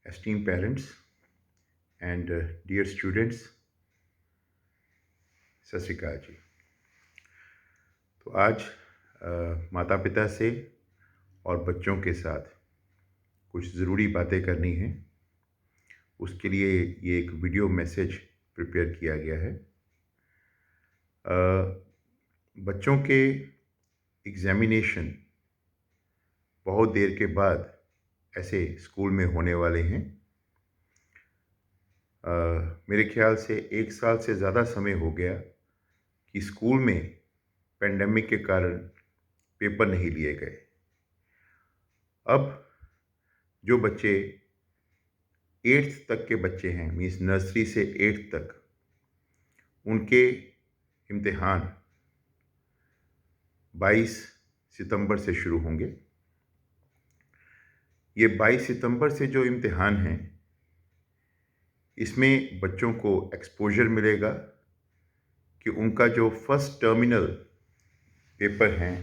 esteemed parents and dear students, सत श्री अकाल जी। तो आज माता पिता से और बच्चों के साथ कुछ ज़रूरी बातें करनी हैं। उसके लिए ये एक वीडियो मैसेज प्रिपेयर किया गया है। बच्चों के एग्ज़ामिनेशन बहुत देर के बाद ऐसे स्कूल में होने वाले हैं। मेरे ख्याल से 1 साल से ज़्यादा समय हो गया कि स्कूल में पेंडेमिक के कारण पेपर नहीं लिए गए। अब जो बच्चे 8th तक के बच्चे हैं, मीन्स नर्सरी से 8th तक, उनके इम्तिहान 22 सितंबर से शुरू होंगे। ये 22 सितंबर से जो इम्तिहान हैं, इसमें बच्चों को एक्सपोजर मिलेगा कि उनका जो फर्स्ट टर्मिनल पेपर हैं,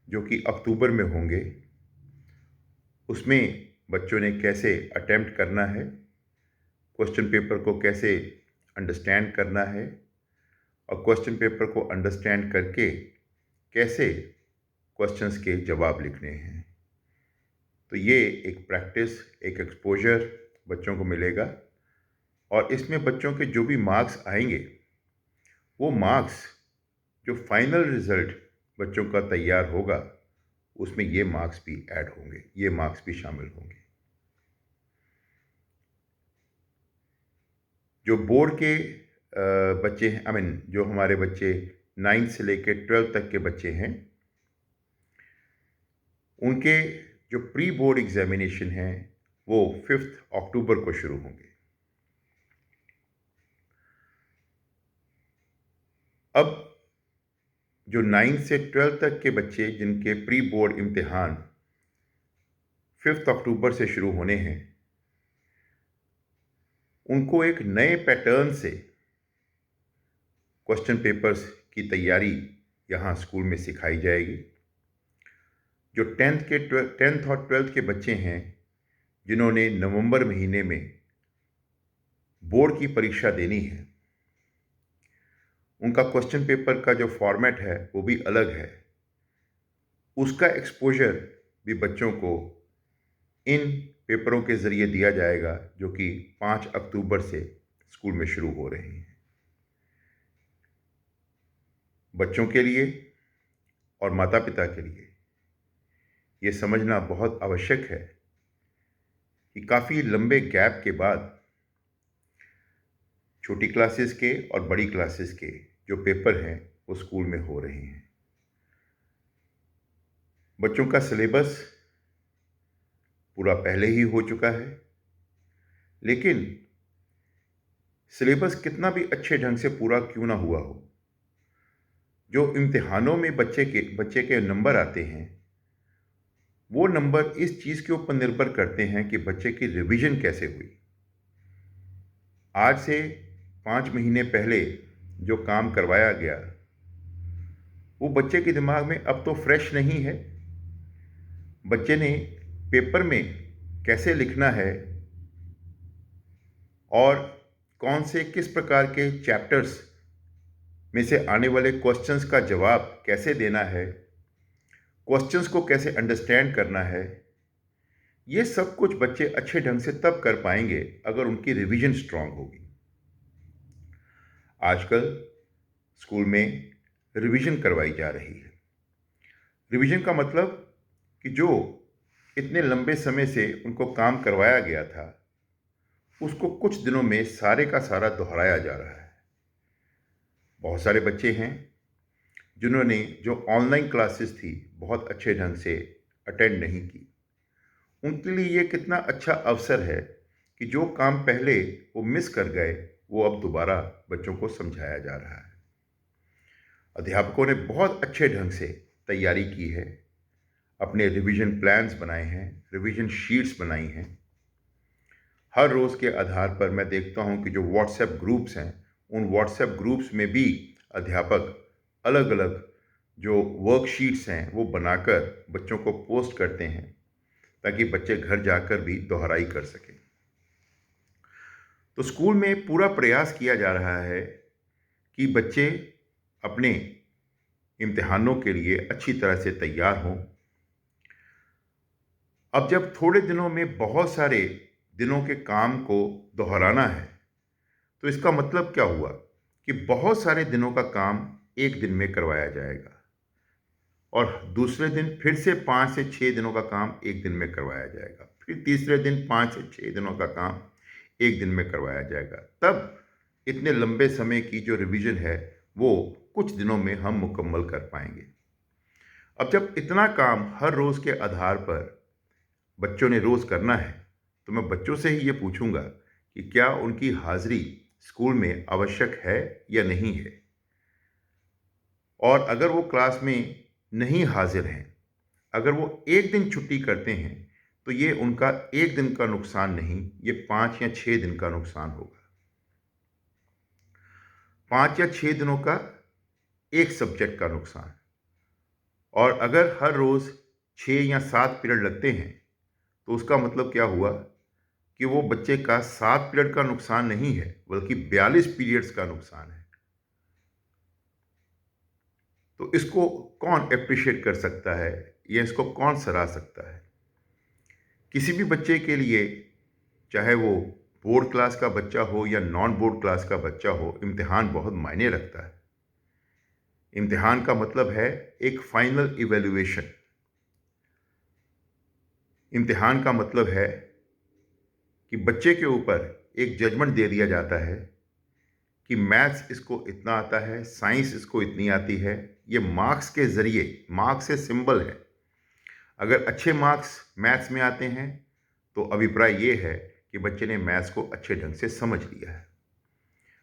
जो कि अक्टूबर में होंगे, उसमें बच्चों ने कैसे अटेम्प्ट करना है, क्वेश्चन पेपर को कैसे अंडरस्टैंड करना है और क्वेश्चन पेपर को अंडरस्टैंड करके कैसे क्वेश्चंस के जवाब लिखने हैं। तो ये एक प्रैक्टिस, एक एक्सपोजर बच्चों को मिलेगा और इसमें बच्चों के जो भी मार्क्स आएंगे, वो मार्क्स जो फाइनल रिज़ल्ट बच्चों का तैयार होगा, उसमें ये मार्क्स भी ऐड होंगे, ये मार्क्स भी शामिल होंगे। जो बोर्ड के बच्चे हैं, जो हमारे बच्चे 9th से लेकर 12th तक के बच्चे हैं, उनके जो प्री बोर्ड एग्जामिनेशन हैं वो 5 अक्टूबर को शुरू होंगे। अब जो 9th से 12th तक के बच्चे जिनके प्री बोर्ड इम्तिहान 5 अक्टूबर से शुरू होने हैं, उनको एक नए पैटर्न से क्वेश्चन पेपर्स की तैयारी यहाँ स्कूल में सिखाई जाएगी। जो 10th और 12th के बच्चे हैं, जिन्होंने नवंबर महीने में बोर्ड की परीक्षा देनी है, उनका क्वेश्चन पेपर का जो फॉर्मेट है वो भी अलग है। उसका एक्सपोजर भी बच्चों को इन पेपरों के ज़रिए दिया जाएगा, जो कि 5 अक्टूबर से स्कूल में शुरू हो रहे हैं। बच्चों के लिए और माता पिता के लिए ये समझना बहुत आवश्यक है कि काफ़ी लंबे गैप के बाद छोटी क्लासेस के और बड़ी क्लासेस के जो पेपर हैं वो स्कूल में हो रहे हैं। बच्चों का सिलेबस पूरा पहले ही हो चुका है, लेकिन सिलेबस कितना भी अच्छे ढंग से पूरा क्यों ना हुआ हो, जो इम्तिहानों में बच्चे के नंबर आते हैं, वो नंबर इस चीज़ के ऊपर निर्भर करते हैं कि बच्चे की रिवीजन कैसे हुई। आज से 5 महीने पहले जो काम करवाया गया, वो बच्चे के दिमाग में अब तो फ्रेश नहीं है। बच्चे ने पेपर में कैसे लिखना है और कौन से किस प्रकार के चैप्टर्स में से आने वाले क्वेश्चंस का जवाब कैसे देना है, क्वेश्चंस को कैसे अंडरस्टैंड करना है, ये सब कुछ बच्चे अच्छे ढंग से तब कर पाएंगे अगर उनकी रिवीजन स्ट्रांग होगी। आजकल स्कूल में रिवीजन करवाई जा रही है। रिवीजन का मतलब कि जो इतने लंबे समय से उनको काम करवाया गया था, उसको कुछ दिनों में सारे का सारा दोहराया जा रहा है। बहुत सारे बच्चे हैं जिन्होंने जो ऑनलाइन क्लासेस थी बहुत अच्छे ढंग से अटेंड नहीं की। उनके लिए ये कितना अच्छा अवसर है कि जो काम पहले वो मिस कर गए, वो अब दोबारा बच्चों को समझाया जा रहा है। अध्यापकों ने बहुत अच्छे ढंग से तैयारी की है, अपने रिवीजन प्लान्स बनाए हैं, रिवीजन शीट्स बनाई हैं। हर रोज़ के आधार पर मैं देखता हूं कि जो व्हाट्सएप ग्रुप्स हैं, उन व्हाट्सएप ग्रुप्स में भी अध्यापक अलग अलग जो वर्कशीट्स हैं वो बनाकर बच्चों को पोस्ट करते हैं, ताकि बच्चे घर जाकर भी दोहराई कर सकें। तो स्कूल में पूरा प्रयास किया जा रहा है कि बच्चे अपने इम्तिहानों के लिए अच्छी तरह से तैयार हों। अब जब थोड़े दिनों में बहुत सारे दिनों के काम को दोहराना है, तो इसका मतलब क्या हुआ कि बहुत सारे दिनों का काम एक दिन में करवाया जाएगा और दूसरे दिन फिर से 5 से 6 दिनों का काम एक दिन में करवाया जाएगा। फिर तीसरे दिन 5 से 6 दिनों का काम एक दिन में करवाया जाएगा। तब इतने लंबे समय की जो रिवीजन है, वो कुछ दिनों में हम मुकम्मल कर पाएंगे। अब जब इतना काम हर रोज़ के आधार पर बच्चों ने रोज़ करना है, तो मैं बच्चों से ही ये पूछूंगा कि क्या उनकी हाज़िरी स्कूल में आवश्यक है या नहीं है। और अगर वो क्लास में नहीं हाजिर हैं, अगर वो एक दिन छुट्टी करते हैं, तो ये उनका एक दिन का नुकसान नहीं, ये 5 या 6 दिन का नुकसान होगा। 5 या 6 दिनों का एक सब्जेक्ट का नुकसान। और अगर हर रोज़ 6 या 7 पीरियड लगते हैं, तो उसका मतलब क्या हुआ कि वो बच्चे का 7 पीरियड का नुकसान नहीं है, बल्कि 42 पीरियड्स का नुकसान है। तो इसको कौन एप्रिशिएट कर सकता है या इसको कौन सराह सकता है? किसी भी बच्चे के लिए, चाहे वो बोर्ड क्लास का बच्चा हो या नॉन बोर्ड क्लास का बच्चा हो, इम्तिहान बहुत मायने रखता है। इम्तिहान का मतलब है एक फाइनल इवैल्यूएशन। इम्तिहान का मतलब है कि बच्चे के ऊपर एक जजमेंट दे दिया जाता है कि मैथ्स इसको इतना आता है, साइंस इसको इतनी आती है। ये मार्क्स के ज़रिए, मार्क्स से सिंबल है। अगर अच्छे मार्क्स मैथ्स में आते हैं, तो अभिप्राय ये है कि बच्चे ने मैथ्स को अच्छे ढंग से समझ लिया है।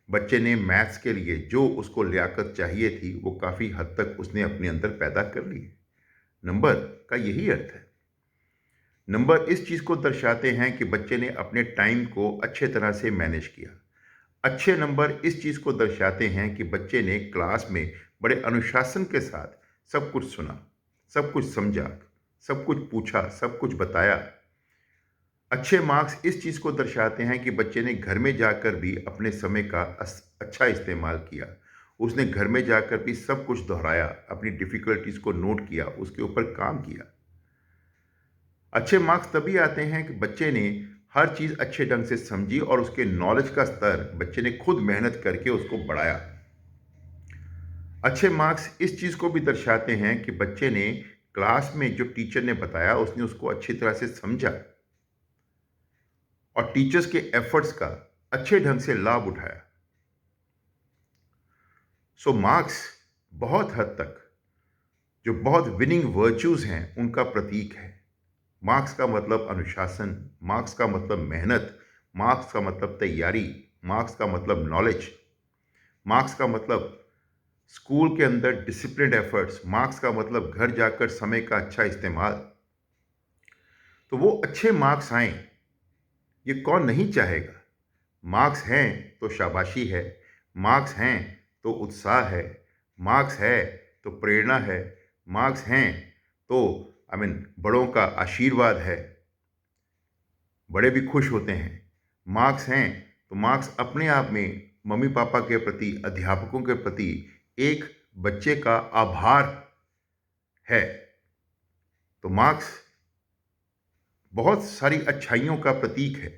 बच्चे ने मैथ्स के लिए जो उसको लियाकत चाहिए थी, वो काफ़ी हद तक उसने अपने अंदर पैदा कर ली है। नंबर का यही अर्थ है। नंबर इस चीज़ को दर्शाते हैं कि बच्चे ने अपने टाइम को अच्छे तरह से मैनेज किया। अच्छे नंबर इस चीज़ को दर्शाते हैं कि बच्चे ने क्लास में बड़े अनुशासन के साथ सब कुछ सुना, सब कुछ समझा, सब कुछ पूछा, सब कुछ बताया। अच्छे मार्क्स इस चीज़ को दर्शाते हैं कि बच्चे ने घर में जाकर भी अपने समय का अच्छा इस्तेमाल किया। उसने घर में जाकर भी सब कुछ दोहराया, अपनी डिफ़िकल्टीज़ को नोट किया, उसके ऊपर काम किया। अच्छे मार्क्स तभी आते हैं कि बच्चे ने हर चीज़ अच्छे ढंग से समझी और उसके नॉलेज का स्तर बच्चे ने खुद मेहनत करके उसको बढ़ाया। अच्छे मार्क्स इस चीज़ को भी दर्शाते हैं कि बच्चे ने क्लास में जो टीचर ने बताया, उसने उसको अच्छी तरह से समझा और टीचर्स के एफर्ट्स का अच्छे ढंग से लाभ उठाया। सो मार्क्स बहुत हद तक जो बहुत विनिंग वर्च्यूज़ हैं, उनका प्रतीक है। मार्क्स का मतलब अनुशासन, मार्क्स का मतलब मेहनत, मार्क्स का मतलब तैयारी, मार्क्स का मतलब नॉलेज, मार्क्स का मतलब स्कूल के अंदर डिसिप्लिन्ड एफर्ट्स, मार्क्स का मतलब घर जाकर समय का अच्छा इस्तेमाल। तो वो अच्छे मार्क्स आएँ, ये कौन नहीं चाहेगा? मार्क्स हैं तो शाबाशी है, मार्क्स हैं तो उत्साह है, मार्क्स है तो प्रेरणा है, मार्क्स हैं तो बड़ों का आशीर्वाद है, बड़े भी खुश होते हैं। मार्क्स हैं तो मार्क्स अपने आप में मम्मी पापा के प्रति, अध्यापकों के प्रति एक बच्चे का आभार है। तो मार्क्स बहुत सारी अच्छाइयों का प्रतीक है।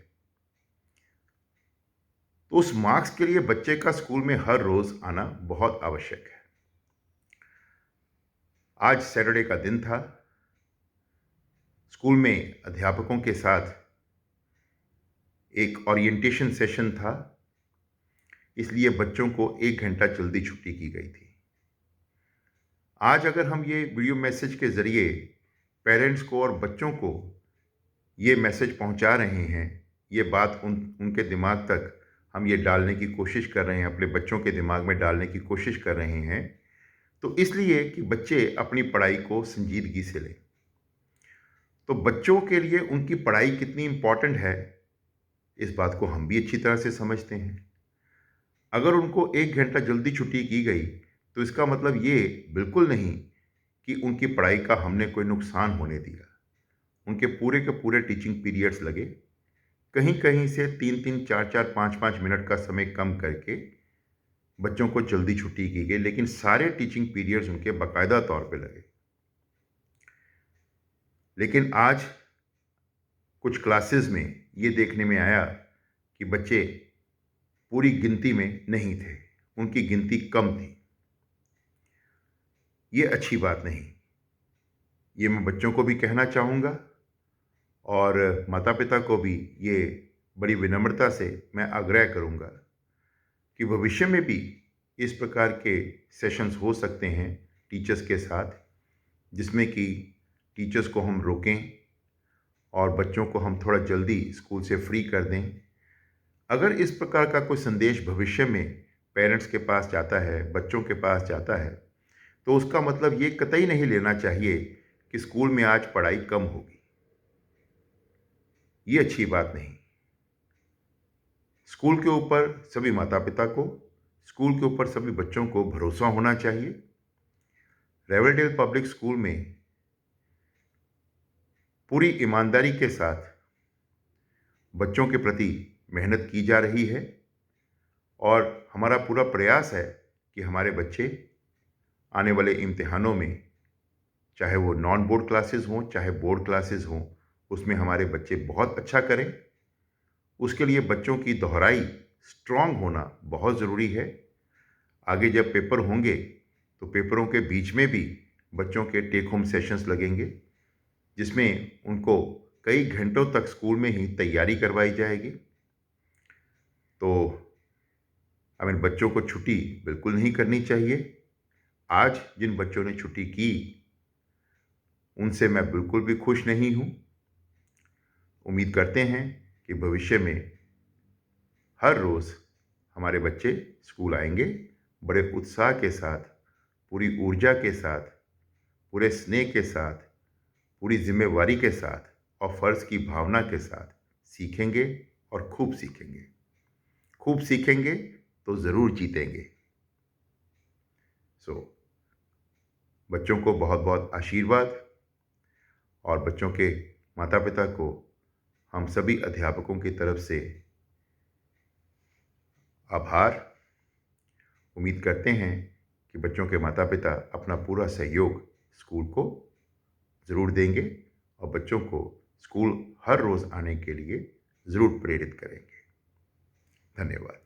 तो उस मार्क्स के लिए बच्चे का स्कूल में हर रोज़ आना बहुत आवश्यक है। आज सैटरडे का दिन था। स्कूल में अध्यापकों के साथ एक ओरिएंटेशन सेशन था, इसलिए बच्चों को 1 घंटा जल्दी छुट्टी की गई थी। आज अगर हम ये वीडियो मैसेज के ज़रिए पेरेंट्स को और बच्चों को ये मैसेज पहुंचा रहे हैं, ये बात उनके दिमाग तक हम ये डालने की कोशिश कर रहे हैं, अपने बच्चों के दिमाग में डालने की कोशिश कर रहे हैं, तो इसलिए कि बच्चे अपनी पढ़ाई को संजीदगी से लें। तो बच्चों के लिए उनकी पढ़ाई कितनी इम्पॉर्टेंट है, इस बात को हम भी अच्छी तरह से समझते हैं। अगर उनको 1 घंटा जल्दी छुट्टी की गई, तो इसका मतलब ये बिल्कुल नहीं कि उनकी पढ़ाई का हमने कोई नुकसान होने दिया। उनके पूरे के पूरे टीचिंग पीरियड्स लगे, कहीं-कहीं से 3-3, 4-4, 5-5 मिनट का समय कम करके बच्चों को जल्दी छुट्टी की गई, लेकिन सारे टीचिंग पीरियड्स उनके बाकायदा तौर पे लगे। लेकिन आज कुछ क्लासेस में ये देखने में आया कि बच्चे पूरी गिनती में नहीं थे, उनकी गिनती कम थी। ये अच्छी बात नहीं। ये मैं बच्चों को भी कहना चाहूँगा और माता-पिता को भी ये बड़ी विनम्रता से मैं आग्रह करूँगा कि भविष्य में भी इस प्रकार के सेशंस हो सकते हैं टीचर्स के साथ, जिसमें कि टीचर्स को हम रोकें और बच्चों को हम थोड़ा जल्दी स्कूल से फ्री कर दें। अगर इस प्रकार का कोई संदेश भविष्य में पेरेंट्स के पास जाता है, बच्चों के पास जाता है, तो उसका मतलब ये कतई नहीं लेना चाहिए कि स्कूल में आज पढ़ाई कम होगी। ये अच्छी बात नहीं। स्कूल के ऊपर सभी माता-पिता को, स्कूल के ऊपर सभी बच्चों को भरोसा होना चाहिए। रेवलडेल पब्लिक स्कूल में पूरी ईमानदारी के साथ बच्चों के प्रति मेहनत की जा रही है और हमारा पूरा प्रयास है कि हमारे बच्चे आने वाले इम्तिहानों में, चाहे वो नॉन बोर्ड क्लासेस हों, चाहे बोर्ड क्लासेस हों, उसमें हमारे बच्चे बहुत अच्छा करें। उसके लिए बच्चों की दोहराई, स्ट्रॉन्ग होना बहुत ज़रूरी है। आगे जब पेपर होंगे, तो पेपरों के बीच में भी बच्चों के टेक होम सेशंस लगेंगे, जिसमें उनको कई घंटों तक स्कूल में ही तैयारी करवाई जाएगी। तो बच्चों को छुट्टी बिल्कुल नहीं करनी चाहिए। आज जिन बच्चों ने छुट्टी की, उनसे मैं बिल्कुल भी खुश नहीं हूँ। उम्मीद करते हैं कि भविष्य में हर रोज़ हमारे बच्चे स्कूल आएँगे, बड़े उत्साह के साथ, पूरी ऊर्जा के साथ, पूरे स्नेह के साथ, पूरी ज़िम्मेवारी के साथ और फ़र्ज़ की भावना के साथ सीखेंगे और खूब सीखेंगे। खूब सीखेंगे तो ज़रूर जीतेंगे। सो बच्चों को बहुत-बहुत आशीर्वाद और बच्चों के माता-पिता को हम सभी अध्यापकों की तरफ से आभार। उम्मीद करते हैं कि बच्चों के माता-पिता अपना पूरा सहयोग स्कूल को ज़रूर देंगे और बच्चों को स्कूल हर रोज़ आने के लिए ज़रूर प्रेरित करेंगे। धन्यवाद।